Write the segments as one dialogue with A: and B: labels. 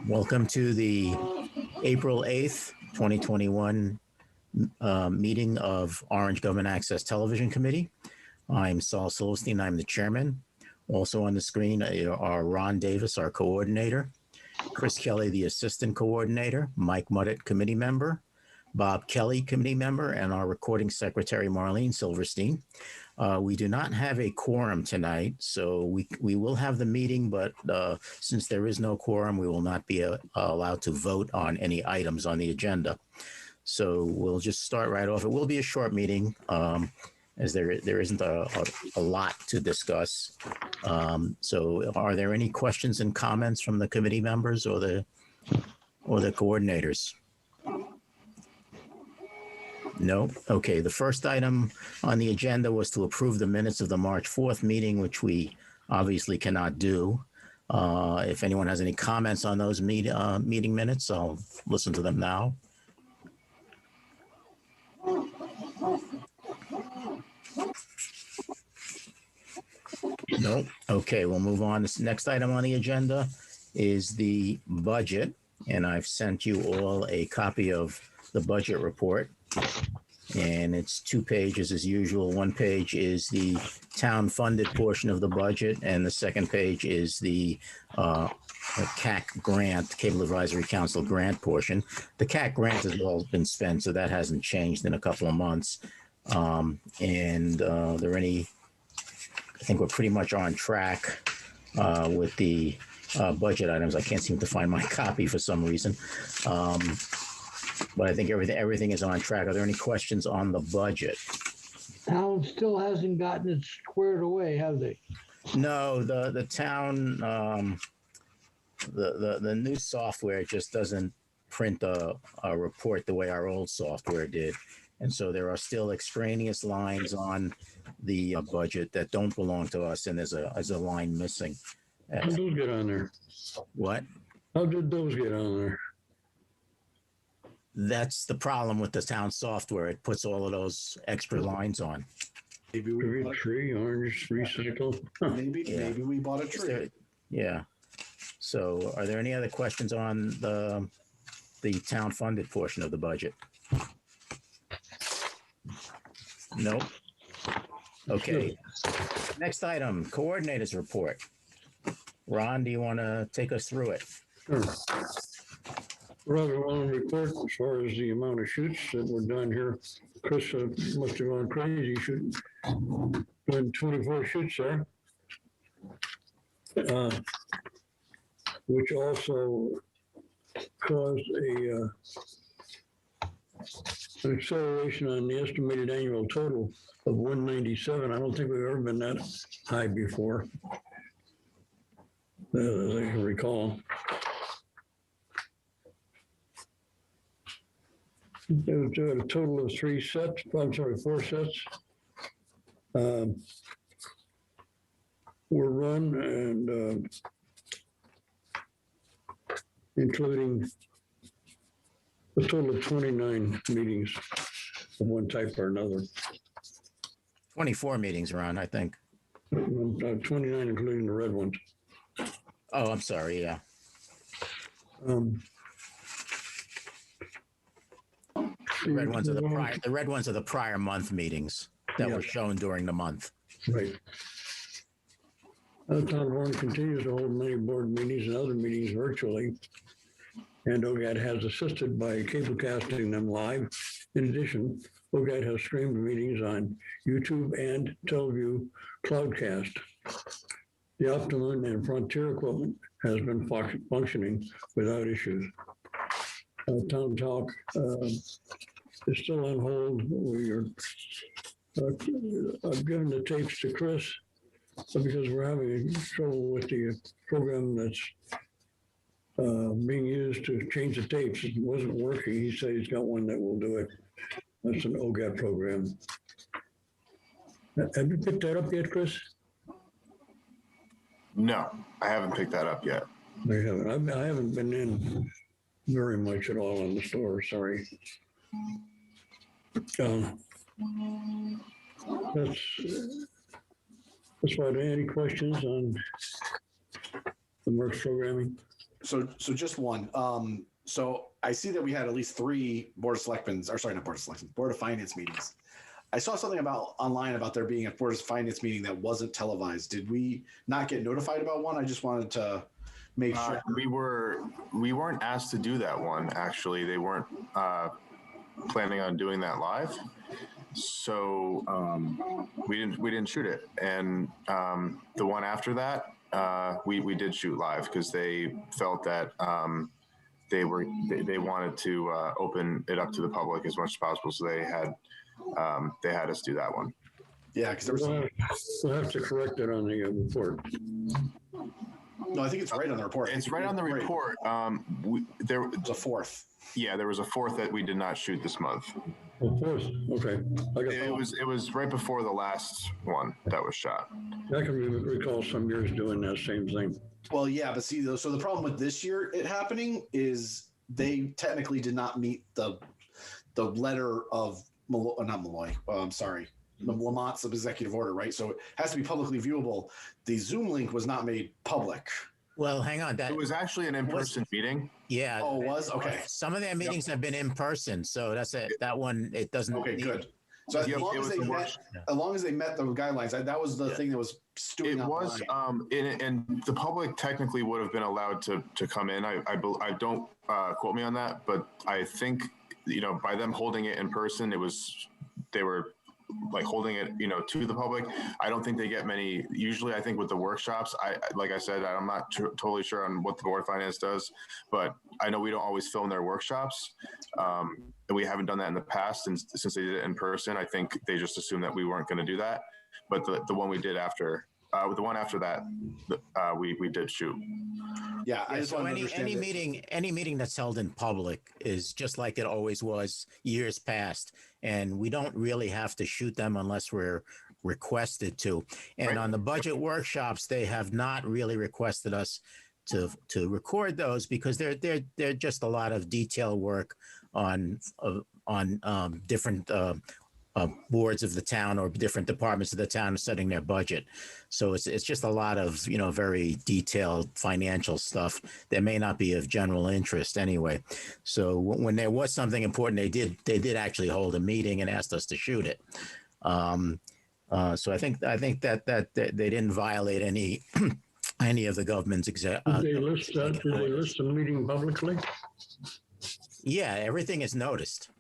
A: Welcome to the April 8th, 2021 meeting of Orange Government Access Television Committee. I'm Saul Silverstein. I'm the chairman. Also on the screen are Ron Davis, our coordinator, Chris Kelly, the assistant coordinator, Mike Muddett, committee member, Bob Kelly, committee member, and our recording secretary, Marlene Silverstein. We do not have a quorum tonight, so we will have the meeting, but since there is no quorum, we will not be allowed to vote on any items on the agenda. So we'll just start right off. It will be a short meeting, as there isn't a lot to discuss. So are there any questions and comments from the committee members or the coordinators? No? Okay, the first item on the agenda was to approve the minutes of the March 4th meeting, which we obviously cannot do. If anyone has any comments on those meeting minutes, I'll listen to them now. No? Okay, we'll move on. This next item on the agenda is the budget, and I've sent you all a copy of the budget report. And it's 2 pages as usual. 1 page is the town funded portion of the budget, and the second page is the CAC grant, Cable Advisory Council grant portion. The CAC grant has all been spent, so that hasn't changed in a couple of months. Are there any, I think we're pretty much on track with the budget items. I can't seem to find my copy for some reason. But I think everything is on track. Are there any questions on the budget?
B: Town still hasn't gotten it squared away, have they?
A: No, the town, the new software just doesn't print a report the way our old software did. And so there are still extraneous lines on the budget that don't belong to us, and there's a line missing.
C: How did those get on there?
A: What?
C: How did those get on there?
A: That's the problem with the town software. It puts all of those extra lines on.
C: Maybe we bought a tree, orange recycle.
D: Maybe we bought a tree.
A: Yeah. So are there any other questions on the town funded portion of the budget? Nope. Okay. Next item, coordinators report. Ron, do you want to take us through it?
C: Sure. Rather long report as far as the amount of shoots that were done here. Chris must have gone crazy shooting. Doing 24 shoots there. Which also caused an acceleration on the estimated annual total of 197. I don't think we've ever been that high before, as I can recall. There was a total of 4 sets. Were run, and including a total of 29 meetings of one type or another.
A: 24 meetings, Ron, I think.
C: 29 including the red ones.
A: Oh, I'm sorry, yeah. The red ones are the prior month meetings that were shown during the month.
C: Right. Town Board continues to hold many board meetings and other meetings virtually, and OGAT has assisted by cablecasting them live. In addition, OGAT has streamed meetings on YouTube and TeleView Cloudcast. The Optimum and Frontier equipment has been functioning without issues. Town Talk is still on hold. We are I've given the tapes to Chris because we're having trouble with the program that's being used to change the tapes. It wasn't working. He said he's got one that will do it. That's an OGAT program. Have you picked that up yet, Chris?
D: No, I haven't picked that up yet.
C: I haven't. I haven't been in very much at all in the store. Sorry. That's why. Any questions on the Merck's programming?
E: So just one. So I see that we had at least 3 Board of Selectmen's, or sorry, not Board of Selectmen, Board of Finance meetings. I saw something about online about there being a Board of Finance meeting that wasn't televised. Did we not get notified about one? I just wanted to make sure.
D: We weren't asked to do that one. Actually, they weren't planning on doing that live, so we didn't shoot it. And the one after that, we did shoot live because they felt that they wanted to open it up to the public as much as possible. So they had us do that one.
E: Yeah, because there was.
C: We'll have to correct it on the report.
E: No, I think it's right on the report.
D: It's right on the report. There was
E: a 4th.
D: Yeah, there was a 4th that we did not shoot this month.
C: Of course. Okay.
D: It was right before the last one that was shot.
C: I can recall some years doing that same thing.
E: Well, yeah, but see, so the problem with this year it happening is they technically did not meet the letter of not Malloy. I'm sorry, Lamont's executive order, right? So it has to be publicly viewable. The Zoom link was not made public.
A: Well, hang on.
D: It was actually an in-person meeting.
A: Yeah.
E: Oh, it was? Okay.
A: Some of their meetings have been in person, so that's it. That one, it doesn't.
E: Okay, good. So as long as they met the guidelines, that was the thing that was stewing.
D: It was, and the public technically would have been allowed to come in. I don't quote me on that, but I think, by them holding it in person, they were like holding it, to the public. I don't think they get many. Usually, I think with the workshops, like I said, I'm not totally sure on what the Board of Finance does, but I know we don't always film their workshops. And we haven't done that in the past, and since they did it in person, I think they just assumed that we weren't going to do that. But the one we did after, the one after that, we did shoot.
E: Yeah, I just
A: so
E: want to understand
A: any meeting that's held in public is just like it always was years past, and we don't really have to shoot them unless we're requested to. And
D: Right.
A: on the budget workshops, they have not really requested us to record those because they're just a lot of detail work on different boards of the town or different departments of the town setting their budget. So it's just a lot of very detailed financial stuff that may not be of general interest anyway. So when there was something important, they did actually hold a meeting and asked us to shoot it. So I think that they didn't violate any any of the government's
C: Did they list the meeting publicly?
A: Yeah, everything is noticed.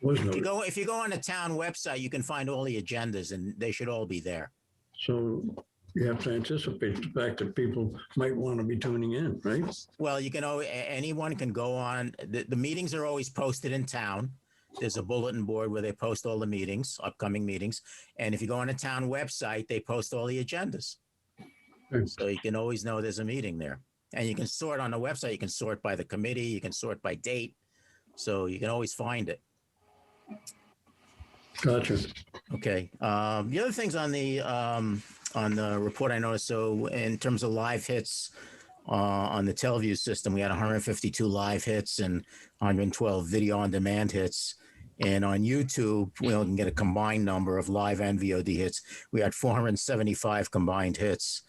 A: If you go on the town website, you can find all the agendas, and they should all be there.
C: So you have to anticipate the fact that people might want to be tuning in, right?
A: Well, anyone can go on. The meetings are always posted in town. There's a bulletin board where they post all the meetings, upcoming meetings. And if you go on the town website, they post all the agendas. So you can always know there's a meeting there. And you can sort on the website. You can sort by the committee. You can sort by date. So you can always find it.
C: Gotcha.
A: Okay. The other things on the report I noticed, so in terms of live hits on the TeleView system, we had 152 live hits and 112 video on demand hits. And on YouTube, we can get a combined number of live and VOD hits. We had 475 combined hits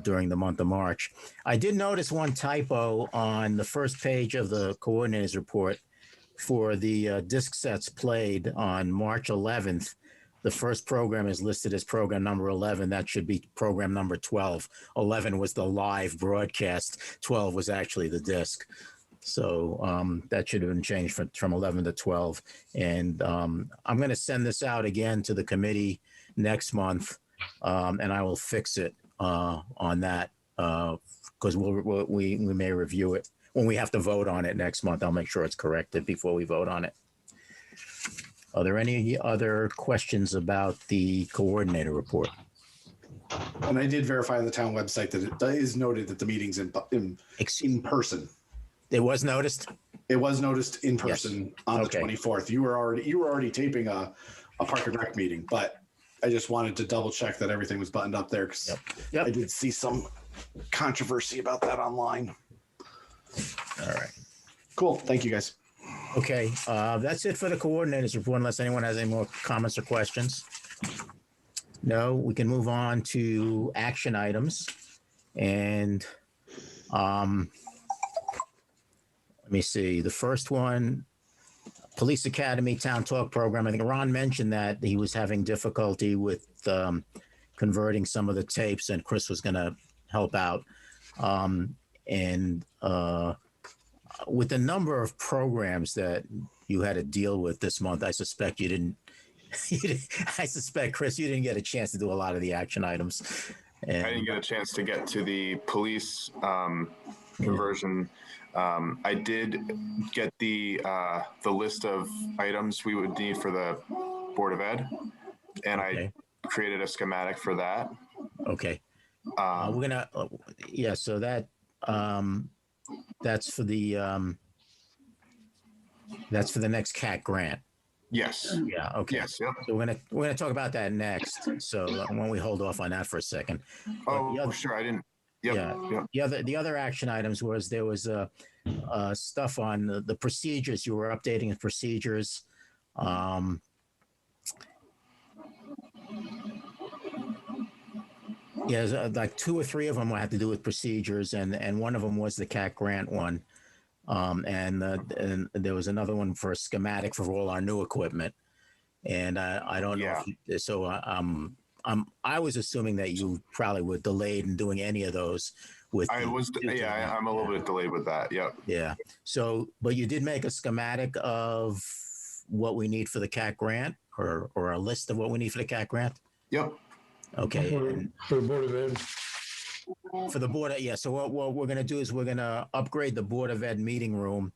A: during the month of March. I did notice one typo on the first page of the coordinators report for the disc sets played on March 11th. The first program is listed as program number 11. That should be program number 12. 11 was the live broadcast. 12 was actually the disc. So that should have been changed from 11 to 12. And I'm going to send this out again to the committee next month, and I will fix it on that because we may review it. When we have to vote on it next month, I'll make sure it's corrected before we vote on it. Are there any other questions about the coordinator report?
E: And I did verify on the town website that it is noted that the meeting's in person.
A: It was noticed?
E: It was noticed in person on the 24th. You were already taping a Park and Rec meeting, but I just wanted to double check that everything was buttoned up there because I did see some controversy about that online.
A: All right.
E: Cool. Thank you, guys.
A: Okay. That's it for the coordinators report, unless anyone has any more comments or questions. No, we can move on to action items. And Um, let me see. The first one, Police Academy Town Talk Program. I think Ron mentioned that he was having difficulty with converting some of the tapes, and Chris was going to help out. And with the number of programs that you had to deal with this month, I suspect you didn't. I suspect, Chris, you didn't get a chance to do a lot of the action items. And
D: I didn't get a chance to get to the police conversion. I did get the list of items we would need for the Board of Ed, and
A: okay.
D: I created a schematic for that.
A: Okay. We're gonna, yeah. So that's for the next CAT grant.
D: Yes.
A: Yeah. Okay.
D: Yes. Yep.
A: So we're gonna talk about that next. So when we hold off on that for a second.
D: Oh, sure. I didn't. Yep.
A: Yeah.
D: Yep.
A: The other action items was there was stuff on the procedures. You were updating the procedures. Yeah, like 2 or 3 of them had to do with procedures, and one of them was the CAT grant one. And there was another one for a schematic for all our new equipment. And I don't know. If so I was assuming that you probably were delayed in doing any of those.
D: I'm a little bit delayed with that. Yep.
A: Yeah. So, but you did make a schematic of what we need for the CAT grant, or a list of what we need for the CAT grant.
D: Yep.
A: Okay.
C: For the Board of Ed.
A: For the Board of, yeah. So what we're going to do is we're going to upgrade the Board of Ed meeting room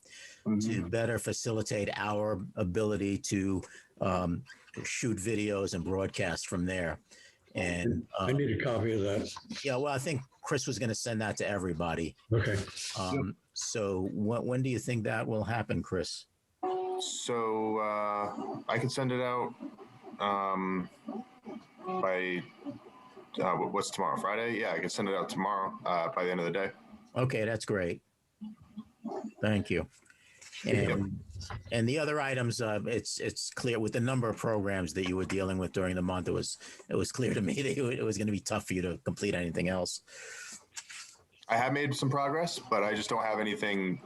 A: to better facilitate our ability to shoot videos and broadcast from there. And
C: I need a copy of that.
A: yeah, well, I think Chris was going to send that to everybody.
C: Okay.
A: So when do you think that will happen, Chris?
D: So I can send it out by what's tomorrow? Friday? Yeah, I can send it out tomorrow by the end of the day.
A: Okay, that's great. Thank you. And the other items, it's clear with the number of programs that you were dealing with during the month. It was clear to me that it was going to be tough for you to complete anything else.
D: I have made some progress, but I just don't have anything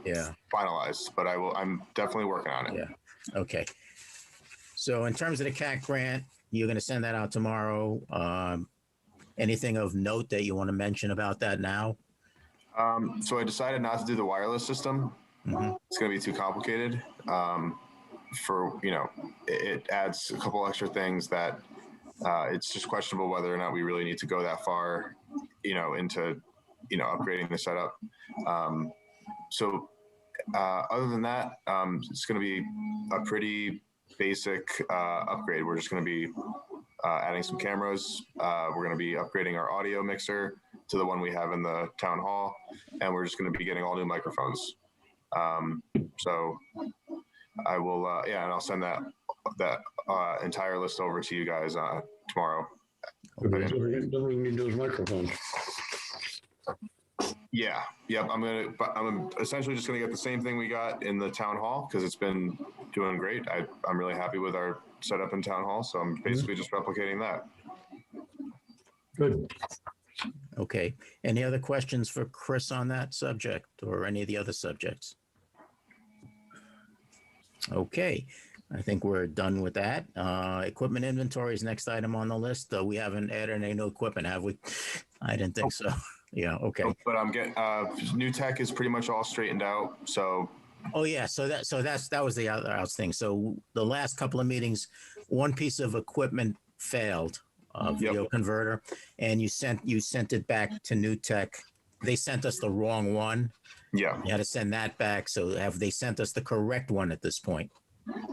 D: finalized. But I'm definitely working on it.
A: Yeah. Okay. So in terms of the CAT grant, you're going to send that out tomorrow. Anything of note that you want to mention about that now?
D: So I decided not to do the wireless system. It's going to be too complicated. It adds a couple extra things that it's just questionable whether or not we really need to go that far, into, upgrading the setup. Other than that, it's going to be a pretty basic upgrade. We're just going to be adding some cameras. We're going to be upgrading our audio mixer to the one we have in the town hall, and we're just going to be getting all new microphones. So I will, and I'll send that entire list over to you guys tomorrow.
C: Then we need those microphones.
D: Yeah. Yep. I'm essentially just going to get the same thing we got in the town hall because it's been doing great. I'm really happy with our setup in town hall. So I'm basically just replicating that.
C: Good.
A: Okay. Any other questions for Chris on that subject or any of the other subjects? Okay. I think we're done with that. Equipment inventory is next item on the list. We haven't added any new equipment, have we? I didn't think so. Yeah. Okay.
D: But I'm getting new tech is pretty much all straightened out. So.
A: Oh yeah. So that was the other thing. So the last couple of meetings, one piece of equipment failed, video converter, and you sent it back to New Tech. They sent us the wrong one.
D: Yeah.
A: You had to send that back. So have they sent us the correct one at this point?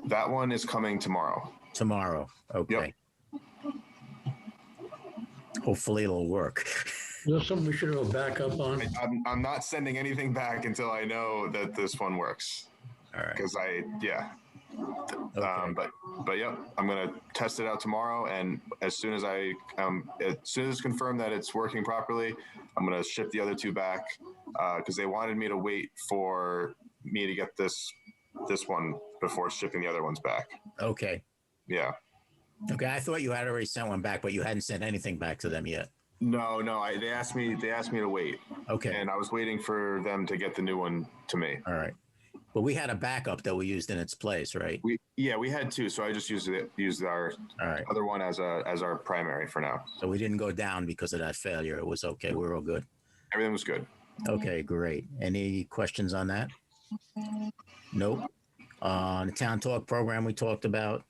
D: That one is coming tomorrow.
A: Tomorrow. Okay. Yep. Hopefully it'll work.
C: Is that something we should have a backup on?
D: I'm not sending anything back until I know that this one works.
A: All right.
D: Because
A: Okay.
D: But yep, I'm gonna test it out tomorrow, and as soon as it's confirmed that it's working properly, I'm gonna ship the other two back because they wanted me to wait for me to get this one before shipping the other ones back.
A: Okay.
D: Yeah.
A: Okay. I thought you had already sent one back, but you hadn't sent anything back to them yet.
D: No, they asked me to wait,
A: Okay.
D: and I was waiting for them to get the new one to me.
A: All right. But we had a backup that we used in its place, right?
D: We had two, so I just used our
A: All right.
D: other one as our primary for now.
A: So we didn't go down because of that failure. It was okay. We're all good.
D: Everything was good.
A: Okay, great. Any questions on that? Nope. On the town talk program we talked about,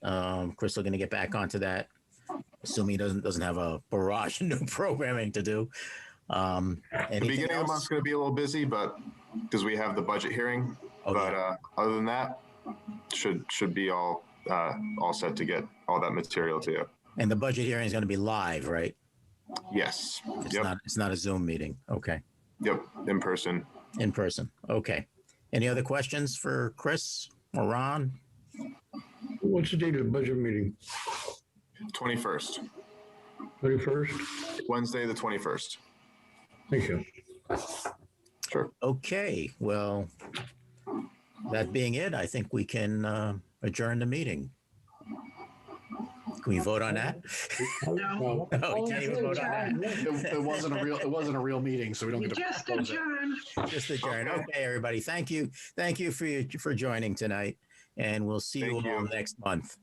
A: Chris, we're going to get back onto that, assuming he doesn't have a barrage of new programming to do.
D: The beginning of the month's going to be a little busy, but because we have the budget hearing.
A: Oh,
D: but
A: yeah.
D: Other than that, should be all set to get all that material to you.
A: And the budget hearing is going to be live, right?
D: Yes.
A: It's not a Zoom meeting. Okay.
D: Yep. In person.
A: In person. Okay. Any other questions for Chris or Ron?
C: What's the date of the budget meeting?
D: 21st.
C: 21st?
D: Wednesday, the 21st.
C: Thank you.
D: Sure.
A: Okay. Well, that being it, I think we can adjourn the meeting. Can we vote on that?
B: No.
A: No, we can't even vote on that.
E: It wasn't a real meeting, so we don't
F: You
E: get to
F: just
E: close it.
F: adjourn.
A: Just adjourn. Okay, everybody. Thank you for joining tonight, and we'll see you
D: Thank
A: all
D: you.
A: next month.